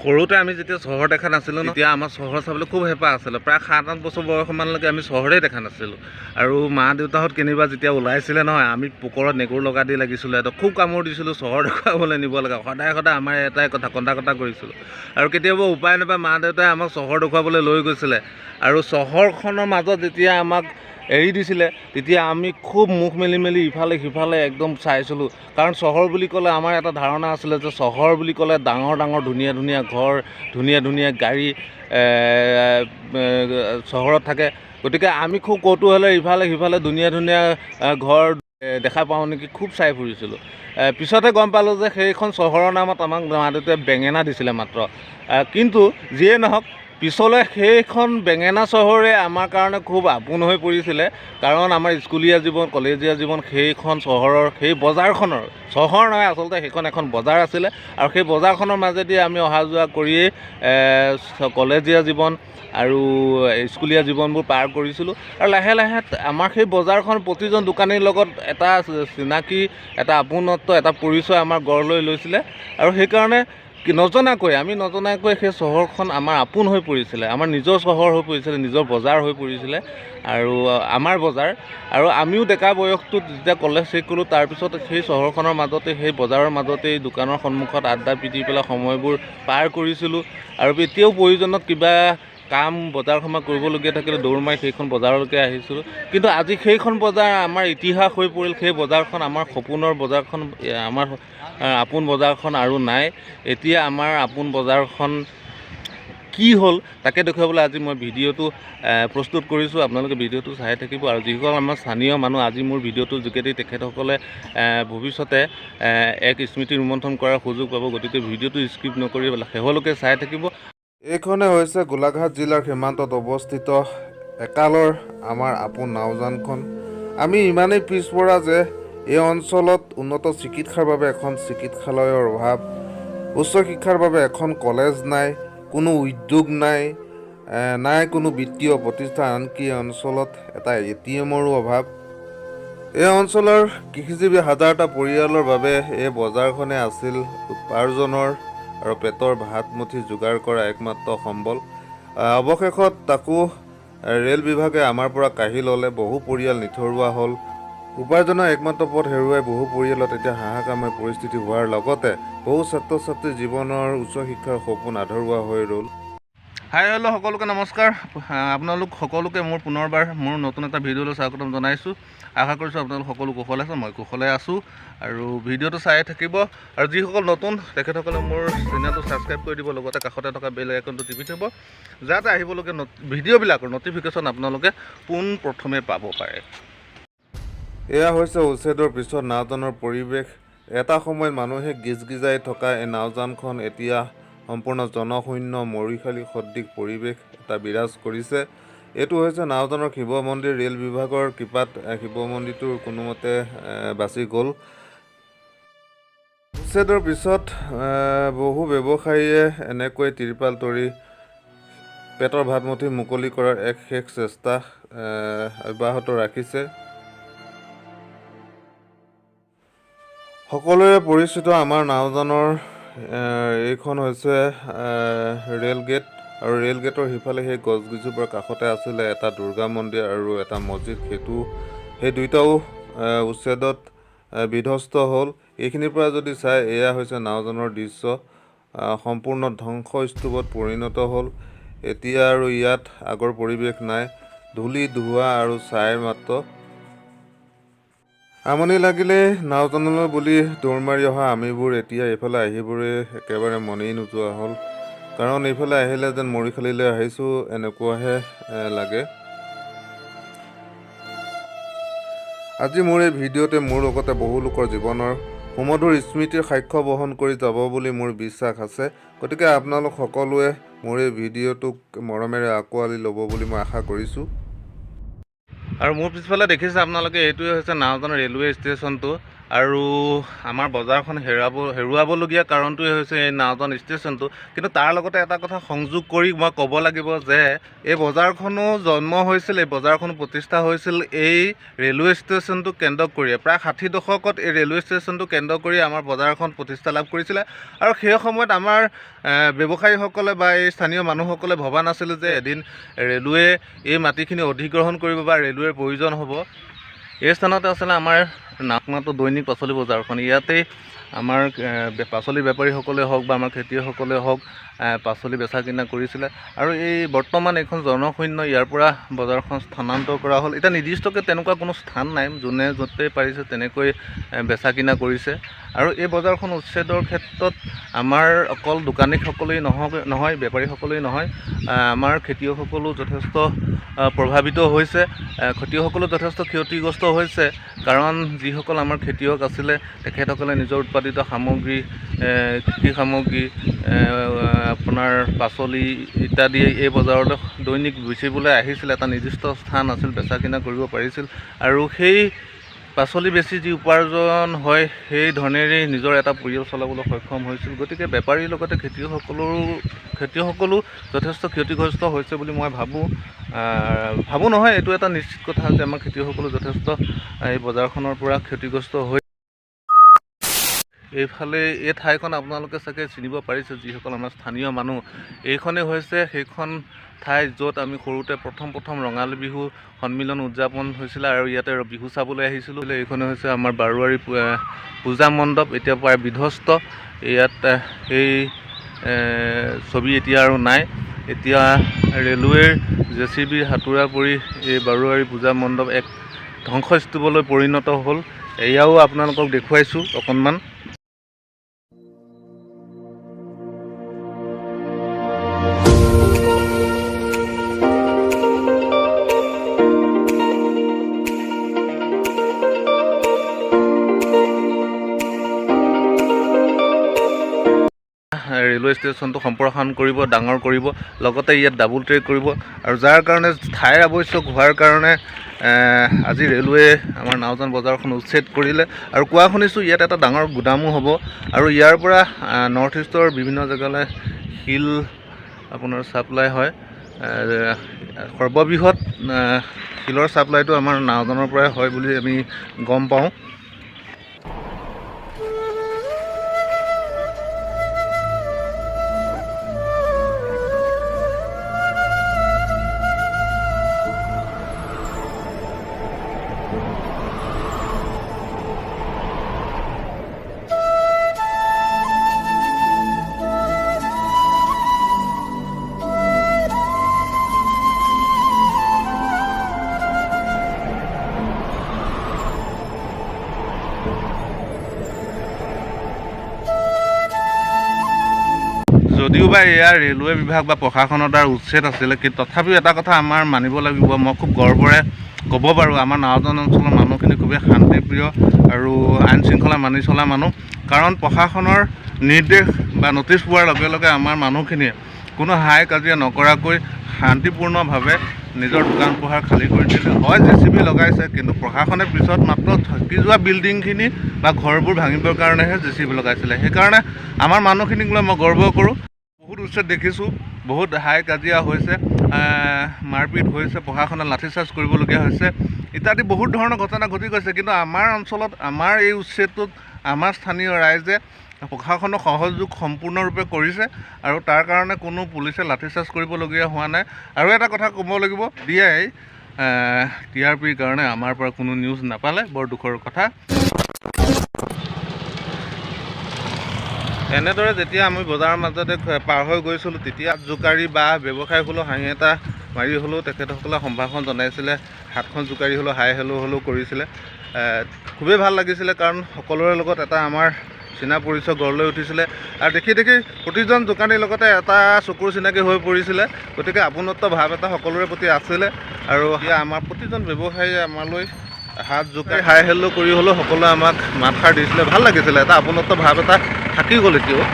সৰুতে আমি যেতিয়া চহৰ দেখা নাছিলোঁ তেতিয়া আমাৰ চহৰ চাবলৈ খুব হেঁপাহ আছিলে। প্ৰায় 7-8 বছৰ বয়সমানলৈকে আমি চহৰেই দেখা নাছিলোঁ। আৰু মা দেউতাহঁত কেনিবা যেতিয়া ওলাইছিলে নহয়, আমি পোকৰত নেগুৰ লগা দি লাগিছিলোঁ। এটা খুব কামোৰ দিছিলোঁ চহৰ দেখুৱাবলৈ নিব লাগে। সদায় আমাৰ এটাই কথা কন্দা কৰিছিলোঁ। আৰু কেতিয়াবা উপায় নাপায় মা দেউতাই আমাক চহৰ দেখুৱাবলৈ লৈ গৈছিলে। আৰু চহৰখনৰ মাজত যেতিয়া আমাক এৰি দিছিলে তেতিয়া আমি খুব মুখ মেলি ইফালে সিফালে একদম চাইছিলোঁ। কাৰণ চহৰ বুলি ক'লে আমাৰ এটা ধাৰণা আছিলে যে চহৰ বুলি ক'লে ডাঙৰ ধুনীয়া ঘৰ, ধুনীয়া গাড়ী চহৰত থাকে। গতিকে আমি খুব কৌতূহলেৰে ইফালে সিফালে ধুনীয়া ঘৰ দেখা পাওঁ নেকি খুব চাই ফুৰিছিলোঁ। পিছতে গম পালোঁ যে সেইখন চহৰৰ নামত আমাক মা দেউতাই বেঙেনা দিছিলে মাত্ৰ। কিন্তু যিয়ে নহওক পিছলৈ সেইখন বেঙেনা চহৰে আমাৰ কাৰণে খুব আপোন হৈ পৰিছিলে। কাৰণ আমাৰ স্কুলীয়া জীৱন, কলেজীয়া জীৱন সেইখন চহৰৰ সেই বজাৰখনৰ, চহৰ নহয় আচলতে সেইখন এখন বজাৰ আছিলে। আৰু সেই বজাৰখনৰ মাজেদি আমি অহা যোৱা কৰিয়েই কলেজীয়া জীৱন আৰু স্কুলীয়া জীৱনবোৰ পাৰ কৰিছিলোঁ। আৰু লাহে আমাৰ সেই বজাৰখন প্ৰতিজন দোকানীৰ লগত এটা চিনাকি, এটা আপোনত্ব, এটা পৰিচয় আমাৰ গঢ় লৈ লৈছিলে। আৰু সেইকাৰণে আমি নজনাকৈ সেই চহৰখন আমাৰ আপোন হৈ পৰিছিলে, আমাৰ নিজৰ চহৰ হৈ পৰিছিলে, নিজৰ বজাৰ হৈ পৰিছিলে আৰু আমাৰ বজাৰ। আৰু আমিও ডেকা বয়সটোত যেতিয়া কলেজ শেষ কৰিলোঁ তাৰপিছত সেই চহৰখনৰ মাজতে, সেই বজাৰৰ মাজতেই দোকানৰ সন্মুখত আড্ডা পিটি পেলাই সময়বোৰ পাৰ কৰিছিলোঁ। আৰু এতিয়াও প্ৰয়োজনত কিবা কাম বজাৰ সমাৰ কৰিবলগীয়া থাকিলে দৌৰ মাৰি সেইখন বজাৰলৈকে আহিছিলোঁ। কিন্তু আজি সেইখন বজাৰ আমাৰ ইতিহাস হৈ পৰিল। সেই বজাৰখন আমাৰ সপোনৰ বজাৰখন, আমাৰ আপোন বজাৰখন আৰু নাই। এতিয়া আমাৰ আপোন বজাৰখন কি হ'ল তাকে দেখুৱাবলৈ আজি মই ভিডিঅ'টো প্ৰস্তুত কৰিছোঁ। আপোনালোকে ভিডিঅ'টো চাই থাকিব। আৰু যিসকল আমাৰ স্থানীয় মানুহ আজি মোৰ ভিডিঅ'টোৰ যোগেদি তেখেতসকলে ভৱিষ্যতে এক স্মৃতি ৰোমন্থন কৰাৰ সুযোগ পাব। গতিকে ভিডিঅ'টো স্কিপ নকৰি শেষলৈকে চাই থাকিব। এইখনে হৈছে গোলাঘাট জিলাৰ সীমান্তত অৱস্থিত একালৰ আমাৰ আপোন নাওজানখন। আমি ইমানেই পিছপৰা যে এই অঞ্চলত উন্নত চিকিৎসাৰ বাবে এখন চিকিৎসালয়ৰ অভাৱ, উচ্চ শিক্ষাৰ বাবে এখন কলেজ নাই, কোনো উদ্যোগ নাই, কোনো বিত্তীয় প্ৰতিষ্ঠান, আনকি অঞ্চলত এটা ATMৰো অভাৱ। এই অঞ্চলৰ কৃষিজীৱী হাজাৰটা পৰিয়ালৰ বাবে এই বজাৰখনে আছিল উপাৰ্জনৰ আৰু পেটৰ ভাত মুঠি যোগাৰ কৰা একমাত্ৰ সম্বল। অৱশেষত তাকো ৰেল বিভাগে আমাৰ পৰা কাঢ়ি ল'লে। বহু পৰিয়াল নিথৰুৱা হ'ল। উপাৰ্জনৰ একমাত্ৰ পথ হেৰুৱাই বহু পৰিয়ালত এতিয়া হাহাকাৰময় পৰিস্থিতি হোৱাৰ লগতে বহু ছাত্ৰ ছাত্ৰীৰ জীৱনৰ উচ্চ শিক্ষাৰ সপোন আধৰুৱা হৈ ৰ'ল। হাই হেল্ল' সকলোকে নমস্কাৰ। আপোনালোক সকলোকে মোৰ পুনৰবাৰ মোৰ নতুন এটা ভিডিঅ'লৈ স্বাগতম জনাইছোঁ। আশা কৰিছোঁ আপোনালোক সকলো কুশলে আছে, মই কুশলে আছোঁ। আৰু ভিডিঅ'টো চাই থাকিব। আৰু যিসকল নতুন তেখেতসকলে মোৰ চেনেলটো ছাবস্ক্ৰাইব কৰি দিব, লগতে কাষতে থকা বেল আইকনটো টিপি থ'ব, যাতে আহিবলগীয়া ভিডিঅ'বিলাকৰ ন'টিফিকেশ্যন আপোনালোকে পোনপ্ৰথমে পাব পাৰে। এয়া হৈছে উচ্ছেদৰ পিছত নাওজানৰ পৰিৱেশ। এটা সময়ত মানুহে গিজগিজাই থকা এই নাওজানখন এতিয়া সম্পূৰ্ণ জনশূন্য মৰিশালী সদৃশ পৰিৱেশ এটা বিৰাজ কৰিছে। এইটো হৈছে নাওজানৰ শিৱ মন্দিৰ। ৰেল বিভাগৰ কৃপাত শিৱ মন্দিৰটোৰ কোনোমতে বাচি গ'ল। উচ্ছেদৰ পিছত বহু ব্যৱসায়ীয়ে এনেকৈ তিৰপাল তৰি পেটৰ ভাতমুঠি মুকলি কৰাৰ এক শেষ চেষ্টা অব্যাহত ৰাখিছে। সকলোৰে পৰিচিত আমাৰ নাওজানৰ এইখন হৈছে ৰেল গেট। আৰু ৰেল গেটৰ সিফালে সেই গছগিজোপাৰ কাষতে আছিলে এটা দুৰ্গা মন্দিৰ আৰু এটা মছজিদ। সেই দুয়োটাও উচ্ছেদত বিধ্বস্ত হ'ল। এইখিনিৰ পৰা যদি চাই এয়া হৈছে নাওজানৰ দৃশ্য। সম্পূৰ্ণ ধ্বংসস্তূপত পৰিণত হ'ল। এতিয়া আৰু ইয়াত আগৰ পৰিৱেশ নাই, ধূলি ধোঁৱা আৰু ছাইৰ মাত্ৰ। আমনি লাগিলে নাওজানলৈ বুলি দৌৰ মাৰি অহা আমিবোৰ এতিয়া এইফালে আহিবলৈ একেবাৰে মনেই নোযোৱা হ'ল। কাৰণ এইফালে আহিলে যেন মৰিশালীলৈ আহিছোঁ এনেকুৱাহে লাগে। আজি মোৰ এই ভিডিঅ'তে মোৰ লগতে বহু লোকৰ জীৱনৰ সুমধুৰ স্মৃতিৰ সাক্ষ্য বহন কৰি যাব বুলি মোৰ বিশ্বাস আছে। গতিকে আপোনালোক সকলোৱে মোৰ এই ভিডিঅ'টোক মৰমেৰে আঁকোৱালি ল'ব বুলি মই আশা কৰিছোঁ। আৰু মোৰ পিছফালে দেখিছে আপোনালোকে, এইটোৱে হৈছে নাওজান ৰেলৱে ষ্টেচনটো। আৰু আমাৰ বজাৰখন হেৰুৱাবলগীয়া কাৰণটোৱে হৈছে এই নাওজান ষ্টেচনটো। কিন্তু তাৰ লগতে এটা কথা সংযোগ কৰি মই ক'ব লাগিব যে এই বজাৰখনো জন্ম হৈছিল, এই বজাৰখন প্ৰতিষ্ঠা হৈছিল এই ৰেলৱে ষ্টেচনটো কেন্দ্ৰ কৰি। প্ৰায় 60 দশকত এই ৰেলৱে ষ্টেচনটো কেন্দ্ৰ কৰি আমাৰ বজাৰখন প্ৰতিষ্ঠা লাভ কৰিছিলে। আৰু সেই সময়ত আমাৰ ব্যৱসায়ীসকলে বা এই স্থানীয় মানুহসকলে ভবা নাছিল যে এদিন ৰেলৱে এই মাটিখিনি অধিগ্ৰহণ কৰিব বা ৰেলৱেৰ প্ৰয়োজন হ'ব। এই স্থানতে আছিলে আমাৰ নাকমাতো দৈনিক পাচলি বজাৰখন। ইয়াতেই আমাৰ পাচলি বেপাৰীসকলে হওক বা আমাৰ খেতিয়কসকলে হওক পাচলি বেচা কিনা কৰিছিলে। আৰু এই বৰ্তমান এইখন জনশূন্য, ইয়াৰ পৰা বজাৰখন স্থানান্তৰ কৰা হ'ল। এতিয়া নিৰ্দিষ্টকৈ তেনেকুৱা কোনো স্থান নাই, যোনে য'তে পাৰিছে তেনেকৈ বেচা কিনা কৰিছে। আৰু এই বজাৰখন উচ্ছেদৰ ক্ষেত্ৰত আমাৰ অকল দোকানীসকলেই নহয়, বেপাৰীসকলেই নহয়, আমাৰ খেতিয়কসকলো যথেষ্ট প্ৰভাৱিত হৈছে। খেতিয়কসকলো যথেষ্ট ক্ষতিগ্ৰস্ত হৈছে, কাৰণ যিসকল আমাৰ খেতিয়ক আছিলে তেখেতসকলে নিজৰ উৎপাদিত সামগ্ৰী, কৃষি সামগ্ৰী, আপোনাৰ পাচলি ইত্যাদি এই বজাৰলৈ দৈনিক বেচিবলৈ আহিছিল। এটা নিৰ্দিষ্ট স্থান আছিল, বেচা কিনা কৰিব পাৰিছিল। আৰু সেই পাচলি বেচি যি উপাৰ্জন হয় সেই ধনেৰেই নিজৰ এটা পৰিয়াল চলাবলৈ সক্ষম হৈছিল। গতিকে বেপাৰীৰ লগতে খেতিয়কসকলো যথেষ্ট ক্ষতিগ্ৰস্ত হৈছে বুলি মই ভাবোঁ নহয়, এইটো এটা নিশ্চিত কথা যে আমাৰ খেতিয়কসকলো যথেষ্ট এই বজাৰখনৰ পৰা ক্ষতিগ্ৰস্ত হৈ। এইফালে এই ঠাইখন আপোনালোকে চাগে চিনিব পাৰিছে, যিসকল আমাৰ স্থানীয় মানুহ। এইখনেই হৈছে সেইখন ঠাই য'ত আমি সৰুতে প্ৰথম ৰঙালী বিহু সন্মিলন উদযাপন হৈছিলে আৰু ইয়াতে বিহু চাবলৈ আহিছিলোঁ। এইখনে হৈছে আমাৰ বাৰোৱাৰী পূজা মণ্ডপ, এতিয়া প্ৰায় বিধ্বস্ত। ইয়াত সেই ছবি এতিয়া আৰু নাই। এতিয়া ৰেলৱেৰ JCBৰ হাতোৰা পৰি এই বাৰোৱাৰী পূজা মণ্ডপ এক ধ্বংসস্তূপলৈ পৰিণত হ'ল। এয়াও আপোনালোকক দেখুৱাইছোঁ অকণমান। ৰেলৱে ষ্টেচনটো সম্প্ৰসাৰণ কৰিব, ডাঙৰ কৰিব, লগতে ইয়াত ডাবল ট্ৰেক কৰিব। আৰু যাৰ কাৰণে ঠাইৰ আৱশ্যক হোৱাৰ কাৰণে আজি ৰেলৱে আমাৰ নাওজান বজাৰখন উচ্ছেদ কৰিলে। আৰু কোৱা শুনিছোঁ ইয়াত এটা ডাঙৰ গুদামো হ'ব। আৰু ইয়াৰ পৰা নৰ্থ ইষ্টৰ বিভিন্ন জেগালৈ শিল আপোনাৰ ছাপ্লাই হয়। সৰ্ববৃহৎ শিলৰ ছাপ্লাইটো আমাৰ নাওজানৰ পৰাই হয় বুলি আমি গম পাওঁ। যদিওবা এয়া ৰেলৱে বিভাগ বা প্ৰশাসনৰ দ্বাৰা উচ্ছেদ আছিলে, কিন্তু তথাপিও এটা কথা আমাৰ মানিব লাগিব, মই খুব গৰ্বৰে ক'ব পাৰোঁ আমাৰ নাওজান অঞ্চলৰ মানুহখিনি খুবেই শান্তিপ্ৰিয় আৰু আইন শৃংখলা মানি চলা মানুহ। কাৰণ প্ৰশাসনৰ নিৰ্দেশ বা ন'টিছ পোৱাৰ লগে লগে আমাৰ মানুহখিনিয়ে কোনো হাই কাজিয়া নকৰাকৈ শান্তিপূৰ্ণভাৱে নিজৰ দোকান পোহাৰ খালী কৰি দিলে। হয় JCB লগাইছে, কিন্তু প্ৰশাসনে পিছত মাত্ৰ থাকি যোৱা বিল্ডিংখিনি বা ঘৰবোৰ ভাঙিবৰ কাৰণেহে JCB লগাইছিলে। সেইকাৰণে আমাৰ মানুহখিনিক লৈ মই গৰ্ব কৰোঁ। বহুত উচ্ছেদ দেখিছোঁ, বহুত হাই কাজিয়া হৈছে, মাৰপিট হৈছে, প্ৰশাসনে লাঠিচাৰ্জ কৰিবলগীয়া হৈছে ইত্যাদি বহুত ধৰণৰ ঘটনা ঘটি গৈছে। কিন্তু আমাৰ অঞ্চলত আমাৰ এই উচ্ছেদটোত আমাৰ স্থানীয় ৰাইজে প্ৰশাসনক সহযোগ সম্পূৰ্ণৰূপে কৰিছে আৰু তাৰ কাৰণে কোনো পুলিচে লাঠিচাৰ্জ কৰিবলগীয়া হোৱা নাই। আৰু এটা কথা ক'ব লাগিব, TRPৰ কাৰণে আমাৰ পৰা কোনো নিউজ নাপালে, বৰ দুখৰ কথা। এনেদৰে যেতিয়া আমি বজাৰৰ মাজতে পাৰ হৈ গৈছিলোঁ, তেতিয়া জোকাৰি বা ব্যৱসায় হ'লেও হাঁহি এটা মাৰি হ'লেও তেখেতসকলে সম্ভাষণ জনাইছিলে, হাতখন জোকাৰি হ'লেও হাই হ'লেও কৰিছিলে। খুবেই ভাল লাগিছিলে, কাৰণ সকলোৰে লগত এটা আমাৰ চিনা পৰিচয় গঢ় লৈ উঠিছিলে। আৰু দেখি প্ৰতিজন দোকানীৰ লগতে এটা চকুৰ চিনাকি হৈ পৰিছিলে। গতিকে আপোনত্ব ভাৱ এটা সকলোৰে প্ৰতি আছিলে। আৰু আমাৰ প্ৰতিজন ব্যৱসায়ীয়ে আমালৈ হাত জোকাৰি হাই হেল্ল' কৰি হ'লেও সকলোৱে আমাক মাতষাৰ দিছিলে, ভাল লাগিছিলে। এটা আপোনত্ব ভাৱ এটা থাকি গ'ল এতিয়াও।